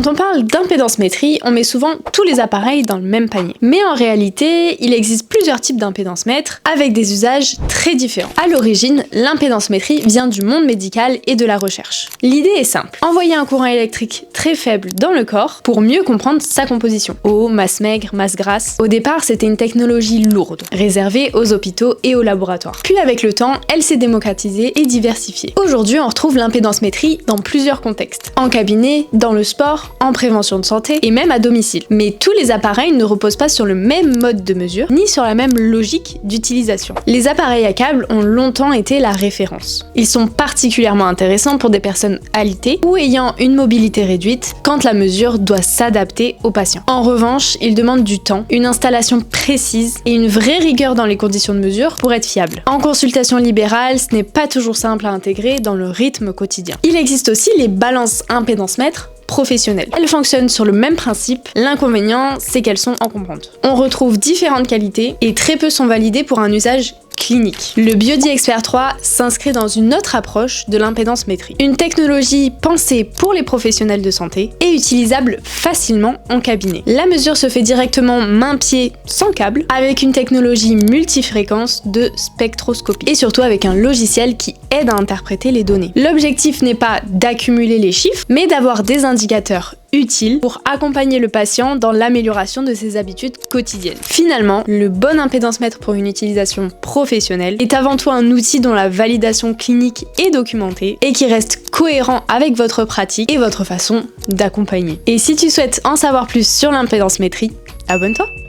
Quand on parle d'impédance-métrie, on met souvent tous les appareils dans le même panier. Mais en réalité, il existe plusieurs types d'impédance-mètres avec des usages très différents. À l'origine, l'impédance-métrie vient du monde médical et de la recherche. L'idée est simple, envoyer un courant électrique très faible dans le corps pour mieux comprendre sa composition. Eau, masse maigre, masse grasse. Au départ, c'était une technologie lourde, réservée aux hôpitaux et aux laboratoires. Puis avec le temps, elle s'est démocratisée et diversifiée. Aujourd'hui, on retrouve l'impédance-métrie dans plusieurs contextes. En cabinet, dans le sport, en prévention de santé et même à domicile. Mais tous les appareils ne reposent pas sur le même mode de mesure, ni sur la même logique d'utilisation. Les appareils à câble ont longtemps été la référence. Ils sont particulièrement intéressants pour des personnes alitées ou ayant une mobilité réduite quand la mesure doit s'adapter au patient. En revanche, ils demandent du temps, une installation précise et une vraie rigueur dans les conditions de mesure pour être fiables. En consultation libérale, ce n'est pas toujours simple à intégrer dans le rythme quotidien. Il existe aussi les balances impédance-mètres professionnelles. Elles fonctionnent sur le même principe, l'inconvénient c'est qu'elles sont encombrantes. On retrouve différentes qualités et très peu sont validées pour un usage clinique. Le Biodi Expert 3 s'inscrit dans une autre approche de l'impédance-métrie. Une technologie pensée pour les professionnels de santé et utilisable facilement en cabinet. La mesure se fait directement main-pied sans câble avec une technologie multifréquence de spectroscopie et surtout avec un logiciel qui aide à interpréter les données. L'objectif n'est pas d'accumuler les chiffres, mais d'avoir des indicateurs utiles pour accompagner le patient dans l'amélioration de ses habitudes quotidiennes. Finalement, le bon impédance-mètre pour une utilisation professionnelle est avant tout un outil dont la validation clinique est documentée et qui reste cohérent avec votre pratique et votre façon d'accompagner. Et si tu souhaites en savoir plus sur l'impédance-métrie, abonne-toi!